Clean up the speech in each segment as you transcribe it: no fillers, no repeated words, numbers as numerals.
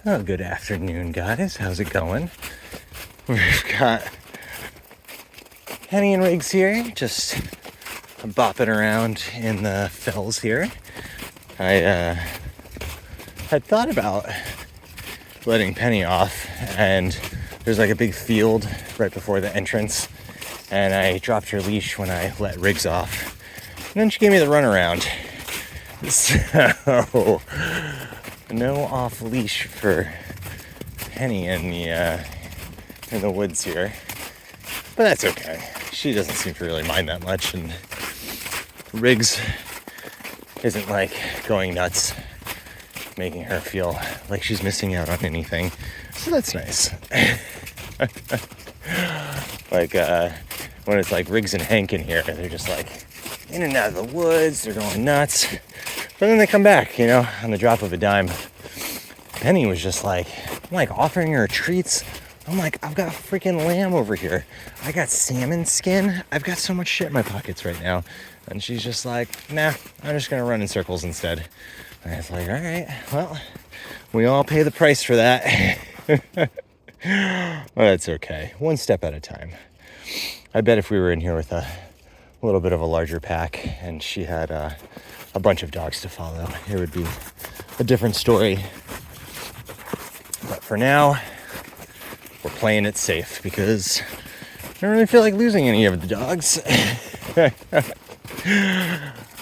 Oh, good afternoon, guys. How's it going? We've got Penny and Riggs here, just bopping around in the fells here. I had thought about letting Penny off, and there's like a big field right before the entrance, and I dropped her leash when I let Riggs off, and then she gave me the runaround. So no off leash for Penny in the woods here, but that's okay. She doesn't seem to really mind that much, and Riggs isn't like going nuts, making her feel like she's missing out on anything. So that's nice. Like when it's like Riggs and Hank in here, they're just like in and out of the woods, they're going nuts. But then they come back, on the drop of a dime. Penny was just like, I'm like offering her treats. I'm like, I've got a freaking lamb over here. I got salmon skin. I've got so much shit in my pockets right now. And she's just like, nah, I'm just gonna run in circles instead. And it's like, all right, well, we all pay the price for that. Well, that's okay. One step at a time. I bet if we were in here with a little bit of a larger pack and she had a bunch of dogs to follow, it would be a different story. But for now, we're playing it safe because I don't really feel like losing any of the dogs.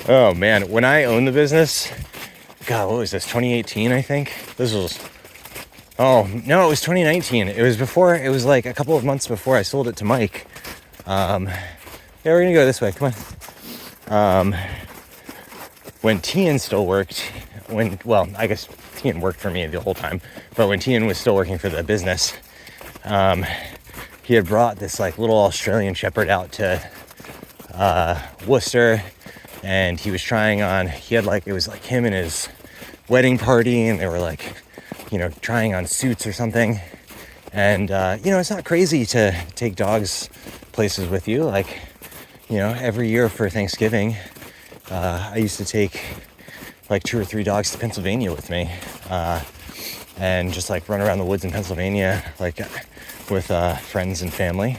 Oh man, when I owned the business, God, what was this, 2018, I think? Oh, no, it was 2019. It was like a couple of months before I sold it to Mike. Yeah, we're gonna go this way, come on. When Tian still worked, I guess Tian worked for me the whole time, but when Tian was still working for the business, he had brought this like little Australian Shepherd out to Worcester, and he was it was like him and his wedding party, and they were like, trying on suits or something. And, it's not crazy to take dogs places with you. Like, every year for Thanksgiving, I used to take like 2 or 3 dogs to Pennsylvania with me, and just like run around the woods in Pennsylvania, like with friends and family,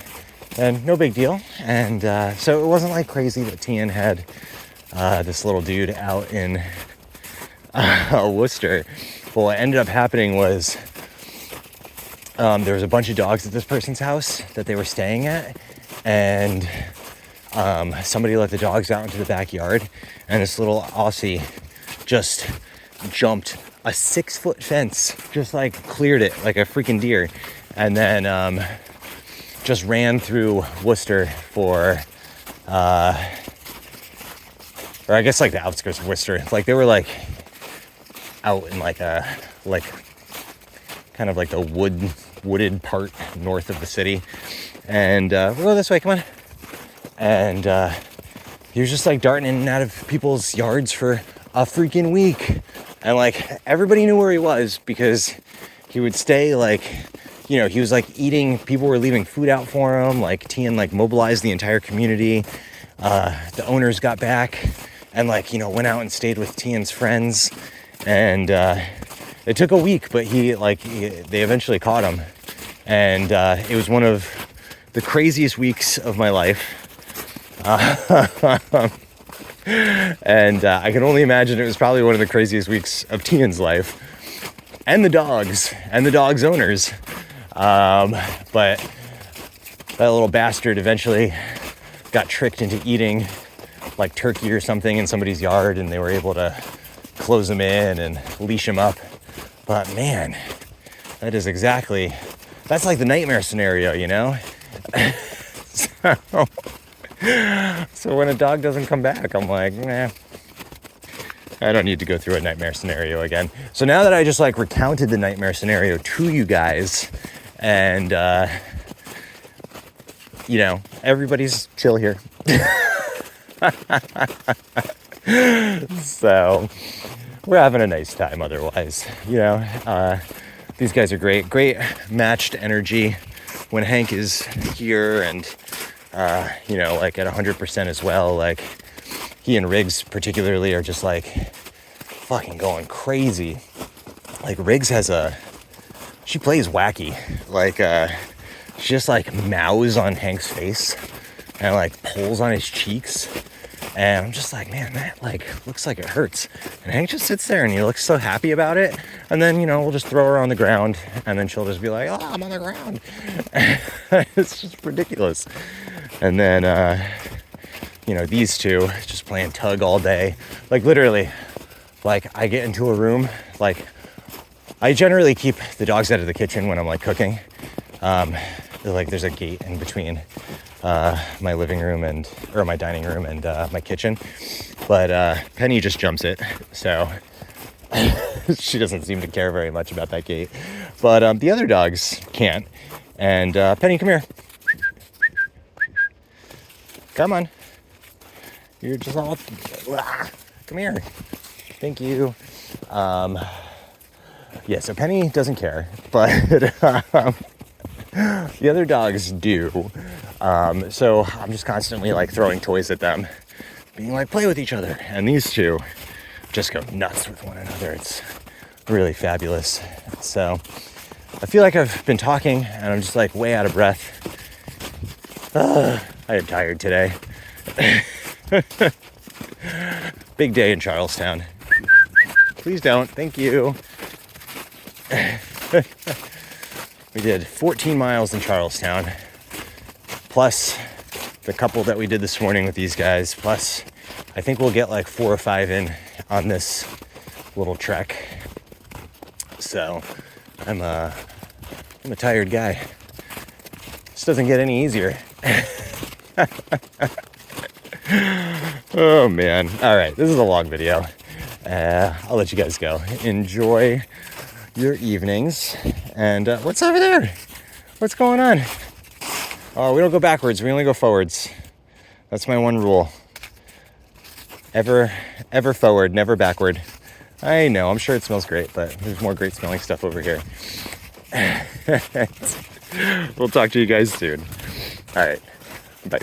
and no big deal. And so it wasn't like crazy that Tian had this little dude out in Worcester. Well, what ended up happening was there was a bunch of dogs at this person's house that they were staying at, and somebody let the dogs out into the backyard, and this little Aussie just jumped a 6-foot fence, just like cleared it like a freaking deer, and then just ran through Worcester for or I guess like the outskirts of Worcester. Like they were like out in like kind of like the wooded part north of the city. And we'll go this way, come on. And he was just like darting in and out of people's yards for a freaking week. And like everybody knew where he was because he would stay like, he was like eating, people were leaving food out for him. Like Tian like mobilized the entire community. The owners got back and like, went out and stayed with Tian's friends. And it took a week, but they eventually caught him. And it was one of the craziest weeks of my life. And I can only imagine it was probably one of the craziest weeks of Tian's life. And the dogs owners. But that little bastard eventually got tricked into eating like turkey or something in somebody's yard, and they were able to close him in and leash him up. But man, that's like the nightmare scenario, So when a dog doesn't come back, I'm like, nah, I don't need to go through a nightmare scenario again. So now that I just like recounted the nightmare scenario to you guys, and everybody's chill here. So we're having a nice time otherwise. These guys are great matched energy when Hank is here, and like at 100% as well. Like he and Riggs particularly are just like fucking going crazy. Like Riggs has a she plays wacky. Like, she just like meows on Hank's face and like pulls on his cheeks. And I'm just like, man, that like looks like it hurts. And Hank just sits there and he looks so happy about it. And then, you know, we'll just throw her on the ground and then she'll just be like, oh, I'm on the ground. It's just ridiculous. And then, you know, these two just playing tug all day. Like literally, like I get into a room, like I generally keep the dogs out of the kitchen when I'm like cooking. Like there's a gate in between my living room or my dining room and my kitchen, but Penny just jumps it, so she doesn't seem to care very much about that gate. But the other dogs can't. And Penny, come here. Come on. You're just all come here. Thank you. Yeah, so Penny doesn't care, but the other dogs do. So I'm just constantly like throwing toys at them, being like, play with each other. And these two just go nuts with one another. It's really fabulous. So I feel like I've been talking and I'm just like way out of breath. I am tired today. Big day in Charlestown. Please don't. Thank you. We did 14 miles in Charlestown, plus the couple that we did this morning with these guys, plus I think we'll get like 4 or 5 in on this little trek. So I'm a tired guy. This doesn't get any easier. Oh man. All right, this is a long video. I'll let you guys go. Enjoy your evenings. And what's over there? What's going on? Oh, we don't go backwards. We only go forwards. That's my one rule. Ever forward, never backward. I know, I'm sure it smells great, but there's more great smelling stuff over here. We'll talk to you guys soon. All right, bye.